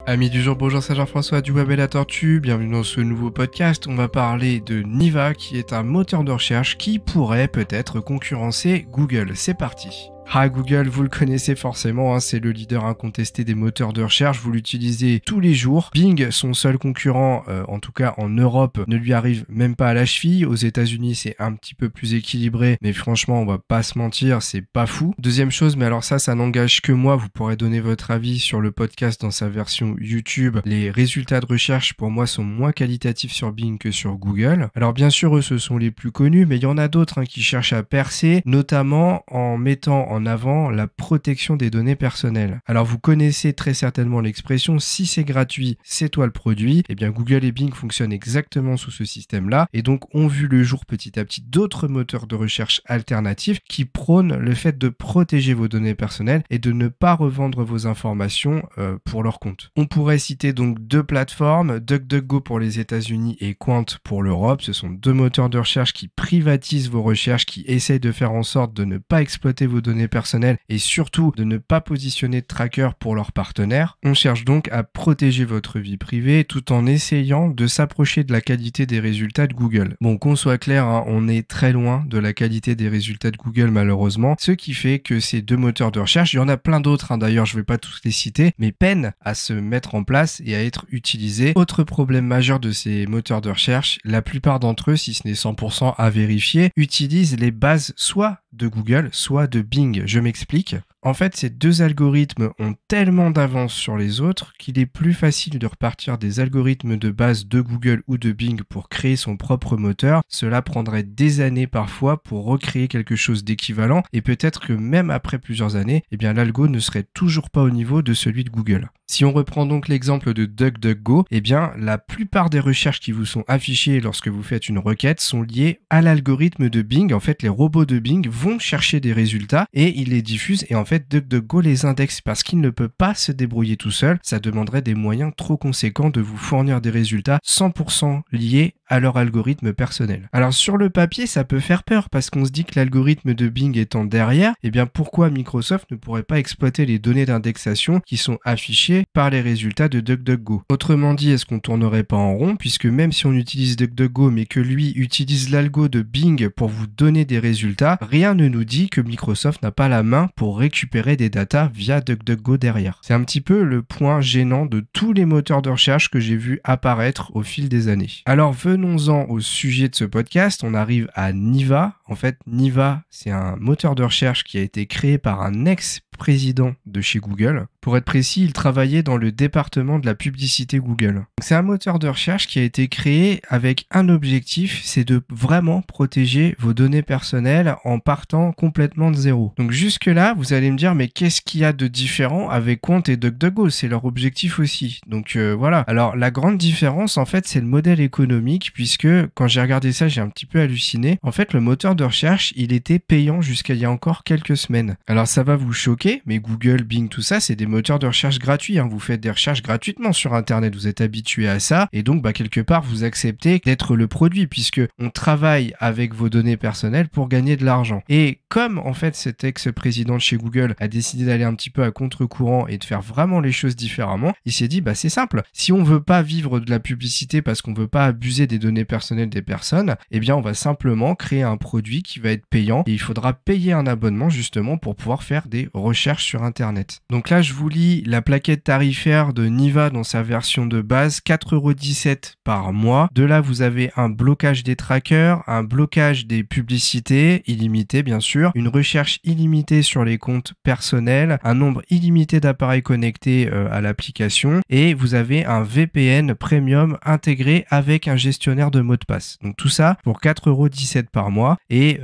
Amis du jour, bonjour, c'est Jean-François du Web et la Tortue, bienvenue dans ce nouveau podcast. On va parler de Niva qui est un moteur de recherche qui pourrait peut-être concurrencer Google. C'est parti. Google, vous le connaissez forcément, c'est le leader incontesté des moteurs de recherche, vous l'utilisez tous les jours. Bing, son seul concurrent, en tout cas en Europe, ne lui arrive même pas à la cheville. Aux États-Unis, c'est un petit peu plus équilibré, mais franchement, on va pas se mentir, c'est pas fou. Deuxième chose, mais alors ça n'engage que moi, vous pourrez donner votre avis sur le podcast dans sa version YouTube. Les résultats de recherche, pour moi, sont moins qualitatifs sur Bing que sur Google. Alors bien sûr, eux, ce sont les plus connus, mais il y en a d'autres qui cherchent à percer, notamment en mettant en avant la protection des données personnelles. Alors vous connaissez très certainement l'expression si c'est gratuit, c'est toi le produit. Eh bien Google et Bing fonctionnent exactement sous ce système-là et donc ont vu le jour petit à petit d'autres moteurs de recherche alternatifs qui prônent le fait de protéger vos données personnelles et de ne pas revendre vos informations pour leur compte. On pourrait citer donc deux plateformes, DuckDuckGo pour les États-Unis et Qwant pour l'Europe. Ce sont deux moteurs de recherche qui privatisent vos recherches, qui essayent de faire en sorte de ne pas exploiter vos données personnelles et surtout de ne pas positionner de tracker pour leurs partenaires. On cherche donc à protéger votre vie privée tout en essayant de s'approcher de la qualité des résultats de Google. Bon, qu'on soit clair, on est très loin de la qualité des résultats de Google malheureusement, ce qui fait que ces deux moteurs de recherche, il y en a plein d'autres d'ailleurs, je ne vais pas tous les citer, mais peinent à se mettre en place et à être utilisés. Autre problème majeur de ces moteurs de recherche, la plupart d'entre eux, si ce n'est 100% à vérifier, utilisent les bases soit de Google, soit de Bing. Je m'explique. En fait, ces deux algorithmes ont tellement d'avance sur les autres qu'il est plus facile de repartir des algorithmes de base de Google ou de Bing pour créer son propre moteur. Cela prendrait des années parfois pour recréer quelque chose d'équivalent et peut-être que même après plusieurs années, eh bien l'algo ne serait toujours pas au niveau de celui de Google. Si on reprend donc l'exemple de DuckDuckGo, eh bien la plupart des recherches qui vous sont affichées lorsque vous faites une requête sont liées à l'algorithme de Bing. En fait, les robots de Bing vont chercher des résultats et ils les diffusent et en fait DuckDuckGo les indexe parce qu'il ne peut pas se débrouiller tout seul. Ça demanderait des moyens trop conséquents de vous fournir des résultats 100% liés à leur algorithme personnel. Alors sur le papier, ça peut faire peur parce qu'on se dit que l'algorithme de Bing étant derrière, eh bien pourquoi Microsoft ne pourrait pas exploiter les données d'indexation qui sont affichées par les résultats de DuckDuckGo? Autrement dit, est-ce qu'on tournerait pas en rond puisque même si on utilise DuckDuckGo mais que lui utilise l'algo de Bing pour vous donner des résultats, rien ne nous dit que Microsoft n'a pas la main pour récupérer des datas via DuckDuckGo derrière. C'est un petit peu le point gênant de tous les moteurs de recherche que j'ai vu apparaître au fil des années. Alors venons-en au sujet de ce podcast, on arrive à Niva. En fait, Niva, c'est un moteur de recherche qui a été créé par un ex-président de chez Google. Pour être précis, il travaillait dans le département de la publicité Google. C'est un moteur de recherche qui a été créé avec un objectif, c'est de vraiment protéger vos données personnelles en partant complètement de zéro. Donc jusque-là, vous allez me dire, mais qu'est-ce qu'il y a de différent avec Qwant et DuckDuckGo? C'est leur objectif aussi. Donc voilà. Alors la grande différence, en fait, c'est le modèle économique, puisque quand j'ai regardé ça, j'ai un petit peu halluciné. En fait, le moteur de recherche, il était payant jusqu'à il y a encore quelques semaines. Alors ça va vous choquer, mais Google, Bing, tout ça, c'est des moteurs de recherche gratuits. Vous faites des recherches gratuitement sur Internet, vous êtes habitué à ça, et donc quelque part, vous acceptez d'être le produit, puisque on travaille avec vos données personnelles pour gagner de l'argent. Et comme en fait cet ex-président de chez Google a décidé d'aller un petit peu à contre-courant et de faire vraiment les choses différemment, il s'est dit, c'est simple, si on veut pas vivre de la publicité parce qu'on veut pas abuser des données personnelles des personnes, eh bien on va simplement créer un produit qui va être payant et il faudra payer un abonnement justement pour pouvoir faire des recherches sur Internet. Donc là, je vous lis la plaquette tarifaire de Niva dans sa version de base, 4,17 € par mois. De là, vous avez un blocage des trackers, un blocage des publicités illimité bien sûr, une recherche illimitée sur les comptes personnels, un nombre illimité d'appareils connectés à l'application et vous avez un VPN premium intégré avec un gestionnaire de mots de passe. Donc tout ça pour 4,17 € par mois. Et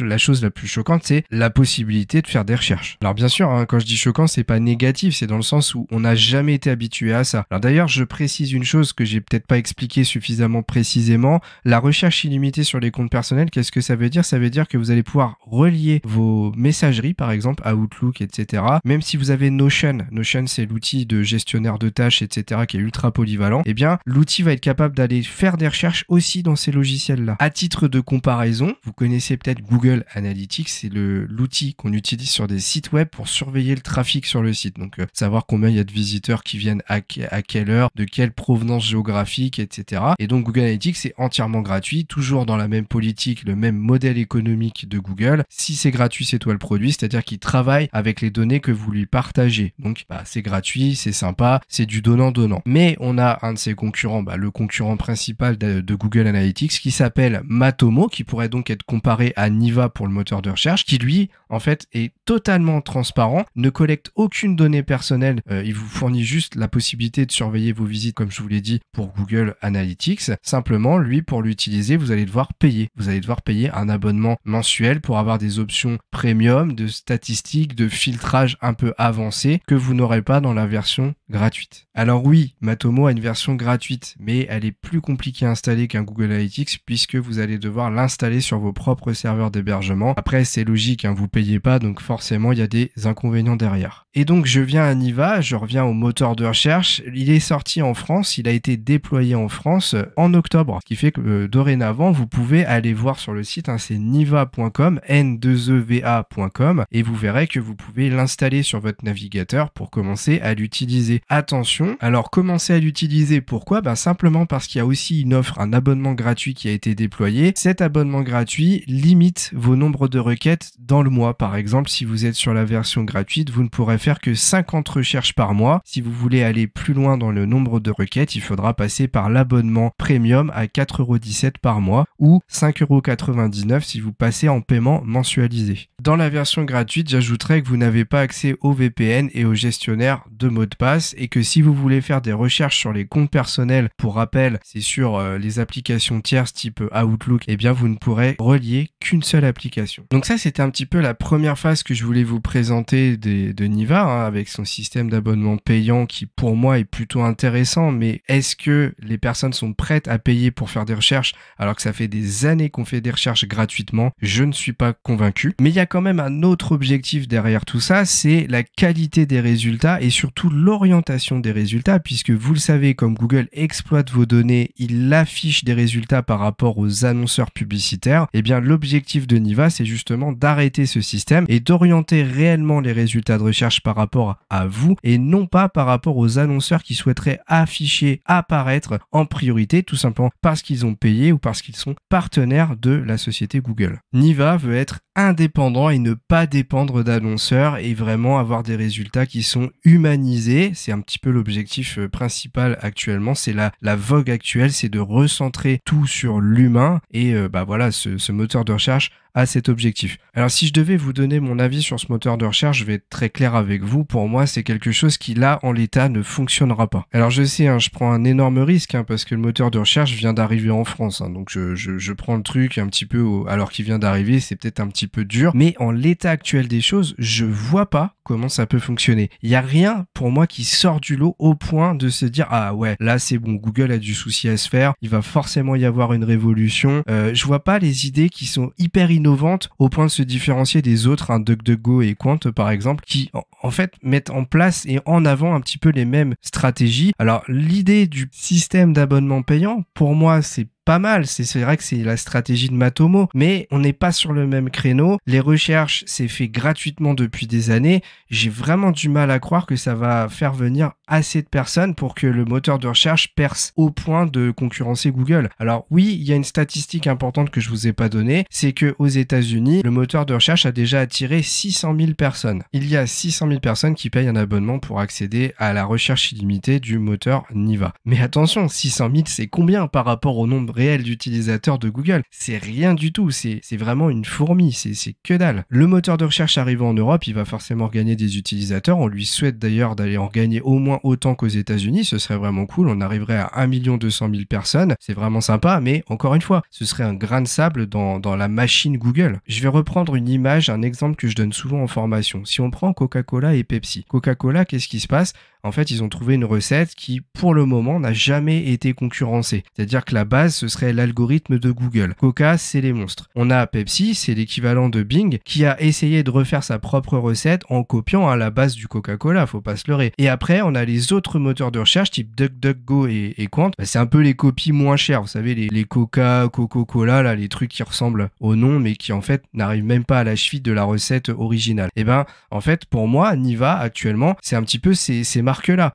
la chose la plus choquante, c'est la possibilité de faire des recherches. Alors bien sûr, quand je dis choquant, c'est pas négatif, c'est dans le sens où on n'a jamais été habitué à ça. Alors d'ailleurs, je précise une chose que j'ai peut-être pas expliqué suffisamment précisément. La recherche illimitée sur les comptes personnels, qu'est-ce que ça veut dire? Ça veut dire que vous allez pouvoir relier vos messageries, par exemple, à Outlook, etc. Même si vous avez Notion, c'est l'outil de gestionnaire de tâches, etc., qui est ultra polyvalent, eh bien, l'outil va être capable d'aller faire des recherches aussi dans ces logiciels-là. À titre de comparaison, vous connaissez peut-être Google Analytics, c'est l'outil qu'on utilise sur des sites web pour surveiller le trafic sur le site. site. Donc savoir combien il y a de visiteurs qui viennent à quelle heure, de quelle provenance géographique, etc. Et donc Google Analytics c'est entièrement gratuit, toujours dans la même politique, le même modèle économique de Google. Si c'est gratuit, c'est toi le produit, c'est-à-dire qu'il travaille avec les données que vous lui partagez. Donc c'est gratuit, c'est sympa, c'est du donnant-donnant. Mais on a un de ses concurrents, le concurrent principal de Google Analytics qui s'appelle Matomo, qui pourrait donc être comparé à Niva pour le moteur de recherche, qui lui en fait est totalement transparent, ne collecte aucune donnée personnelle, il vous fournit juste la possibilité de surveiller vos visites comme je vous l'ai dit pour Google Analytics. Simplement, lui pour l'utiliser, vous allez devoir payer. Vous allez devoir payer un abonnement mensuel pour avoir des options premium, de statistiques, de filtrage un peu avancé que vous n'aurez pas dans la version gratuite. Alors oui, Matomo a une version gratuite, mais elle est plus compliquée à installer qu'un Google Analytics puisque vous allez devoir l'installer sur vos propres serveurs d'hébergement. Après, c'est logique, vous payez pas, donc forcément, il y a des inconvénients derrière. Et donc, je viens à Niva, je reviens au moteur de recherche. Il est sorti en France, il a été déployé en France en octobre, ce qui fait que dorénavant, vous pouvez aller voir sur le site, c'est niva.com, n2eva.com, et vous verrez que vous pouvez l'installer sur votre navigateur pour commencer à l'utiliser. Attention, alors commencer à l'utiliser, pourquoi ? Simplement parce qu'il y a aussi une offre, un abonnement gratuit qui a été déployé. Cet abonnement gratuit limite vos nombres de requêtes dans le mois. Par exemple, si vous êtes sur la version gratuite, vous ne pourrez faire que 50 recherches par mois. Si vous voulez aller plus loin dans le nombre de requêtes, il faudra passer par l'abonnement premium à 4,17 € par mois ou 5,99 € si vous passez en paiement mensualisé. Dans la version gratuite, j'ajouterais que vous n'avez pas accès au VPN et au gestionnaire de mots de passe et que si vous voulez faire des recherches sur les comptes personnels, pour rappel, c'est sur les applications tierces type Outlook, eh bien vous ne pourrez relier qu'une seule application. Donc ça, c'était un petit peu la première phase que je voulais vous présenter de Niva, avec son système d'abonnement payant qui pour moi est plutôt intéressant, mais est-ce que les personnes sont prêtes à payer pour faire des recherches alors que ça fait des années qu'on fait des recherches gratuitement? Je ne suis pas convaincu. Mais il y a quand même un autre objectif derrière tout ça, c'est la qualité des résultats et surtout l'orientation des résultats, puisque vous le savez, comme Google exploite vos données, il affiche des résultats par rapport aux annonceurs publicitaires. Eh bien, l'objectif de Niva, c'est justement d'arrêter ce système et d'orienter réellement les résultats de recherche par rapport à vous et non pas par rapport aux annonceurs qui souhaiteraient afficher, apparaître en priorité, tout simplement parce qu'ils ont payé ou parce qu'ils sont partenaires de la société Google. Niva veut être indépendant et ne pas dépendre d'annonceurs et vraiment avoir des résultats qui sont humanisés. C'est un petit peu l'objectif principal actuellement, c'est la vogue actuelle, c'est de recentrer tout sur l'humain et voilà, ce moteur de recherche a cet objectif. Alors si je devais vous donner mon avis sur ce moteur de recherche, je vais être très clair avec vous. Pour moi, c'est quelque chose qui là, en l'état, ne fonctionnera pas. Alors je sais, je prends un énorme risque parce que le moteur de recherche vient d'arriver en France. Donc je prends le truc un petit peu alors qu'il vient d'arriver, c'est peut-être un petit peu dur. Mais en l'état actuel des choses, je vois pas comment ça peut fonctionner. Il n'y a rien pour moi qui sort du lot au point de se dire ah ouais, là c'est bon, Google a du souci à se faire, il va forcément y avoir une révolution. Je vois pas les idées qui sont hyper innovantes au point de se différencier des autres, DuckDuckGo et Quant par exemple, qui en fait mettent en place et en avant un petit peu les mêmes stratégies. Alors l'idée du système d'abonnement payant, pour moi c'est pas mal, c'est vrai que c'est la stratégie de Matomo, mais on n'est pas sur le même créneau. Les recherches, c'est fait gratuitement depuis des années. J'ai vraiment du mal à croire que ça va faire venir assez de personnes pour que le moteur de recherche perce au point de concurrencer Google. Alors oui, il y a une statistique importante que je vous ai pas donnée, c'est que aux États-Unis, le moteur de recherche a déjà attiré 600 000 personnes. Il y a 600 000 personnes qui payent un abonnement pour accéder à la recherche illimitée du moteur Niva. Mais attention, 600 000, c'est combien par rapport au nombre réel d'utilisateurs de Google? C'est rien du tout, c'est vraiment une fourmi, c'est que dalle. Le moteur de recherche arrivant en Europe, il va forcément gagner des utilisateurs, on lui souhaite d'ailleurs d'aller en gagner au moins autant qu'aux États-Unis, ce serait vraiment cool, on arriverait à 1 200 000 personnes, c'est vraiment sympa, mais encore une fois, ce serait un grain de sable dans la machine Google. Je vais reprendre une image, un exemple que je donne souvent en formation. Si on prend Coca-Cola et Pepsi, Coca-Cola, qu'est-ce qui se passe? en fait, ils ont trouvé une recette qui, pour le moment, n'a jamais été concurrencée. C'est-à-dire que la base, ce serait l'algorithme de Google. Coca, c'est les monstres. On a Pepsi, c'est l'équivalent de Bing, qui a essayé de refaire sa propre recette en copiant la base du Coca-Cola, faut pas se leurrer. Et après, on a les autres moteurs de recherche, type DuckDuckGo et Quant. C'est un peu les copies moins chères, vous savez, les Coca, Coca-Cola, là, les trucs qui ressemblent au nom, mais qui, en fait, n'arrivent même pas à la cheville de la recette originale. Et ben, en fait, pour moi, Niva, actuellement, c'est un petit peu ces marques-là.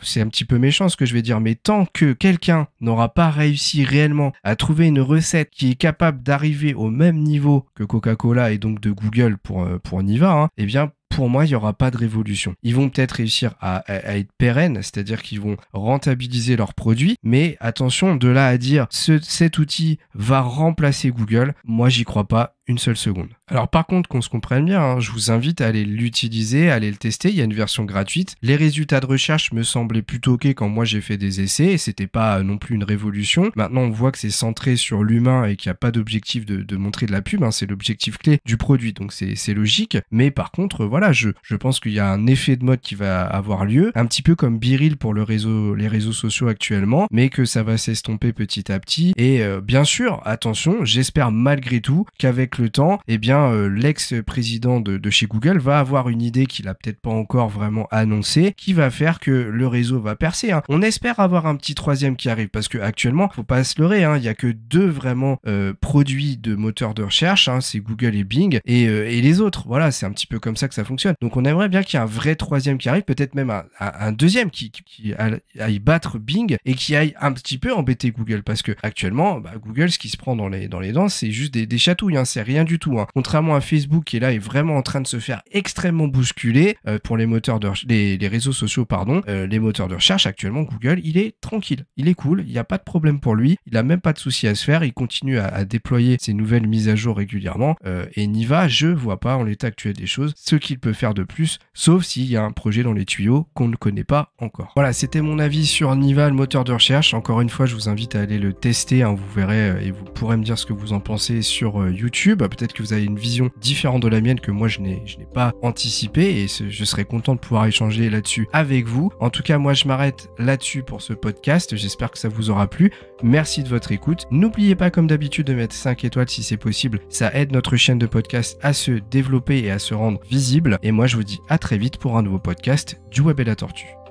C'est un petit peu méchant ce que je vais dire, mais tant que quelqu'un n'aura pas réussi réellement à trouver une recette qui est capable d'arriver au même niveau que Coca-Cola et donc de Google pour Niva, eh bien, pour moi, il n'y aura pas de révolution. Ils vont peut-être réussir à être pérennes, c'est-à-dire qu'ils vont rentabiliser leurs produits, mais attention, de là à dire cet outil va remplacer Google, moi, j'y crois pas une seule seconde. Alors par contre, qu'on se comprenne bien, je vous invite à aller l'utiliser, à aller le tester, il y a une version gratuite. Les résultats de recherche me semblaient plutôt ok quand moi j'ai fait des essais, et c'était pas non plus une révolution. Maintenant on voit que c'est centré sur l'humain et qu'il n'y a pas d'objectif de montrer de la pub, c'est l'objectif clé du produit, donc c'est logique. Mais par contre, voilà, je pense qu'il y a un effet de mode qui va avoir lieu, un petit peu comme BeReal pour les réseaux sociaux actuellement, mais que ça va s'estomper petit à petit. Et bien sûr, attention, j'espère malgré tout qu'avec le temps, l'ex-président de chez Google va avoir une idée qu'il a peut-être pas encore vraiment annoncée, qui va faire que le réseau va percer. On espère avoir un petit troisième qui arrive, parce que actuellement, faut pas se leurrer, il y a que deux vraiment produits de moteurs de recherche, c'est Google et Bing, et les autres. Voilà, c'est un petit peu comme ça que ça fonctionne. Donc on aimerait bien qu'il y ait un vrai troisième qui arrive, peut-être même un deuxième qui aille battre Bing et qui aille un petit peu embêter Google, parce que actuellement, Google, ce qui se prend dans les dents, c'est juste des chatouilles, c'est rien du tout. Contrairement à Facebook qui est là est vraiment en train de se faire extrêmement bousculer pour les moteurs les réseaux sociaux, les moteurs de recherche. Actuellement, Google, il est tranquille, il est cool, il n'y a pas de problème pour lui, il a même pas de souci à se faire, il continue à déployer ses nouvelles mises à jour régulièrement, et Niva, je vois pas en l'état actuel des choses ce qu'il peut faire de plus, sauf s'il y a un projet dans les tuyaux qu'on ne connaît pas encore. Voilà, c'était mon avis sur Niva, le moteur de recherche. Encore une fois, je vous invite à aller le tester, vous verrez, et vous pourrez me dire ce que vous en pensez sur YouTube. Peut-être que vous avez une vision différente de la mienne que moi je n'ai pas anticipé, et je serais content de pouvoir échanger là-dessus avec vous. En tout cas, moi je m'arrête là-dessus pour ce podcast. J'espère que ça vous aura plu. Merci de votre écoute. N'oubliez pas, comme d'habitude, de mettre 5 étoiles si c'est possible. Ça aide notre chaîne de podcast à se développer et à se rendre visible. Et moi je vous dis à très vite pour un nouveau podcast du Web et la Tortue.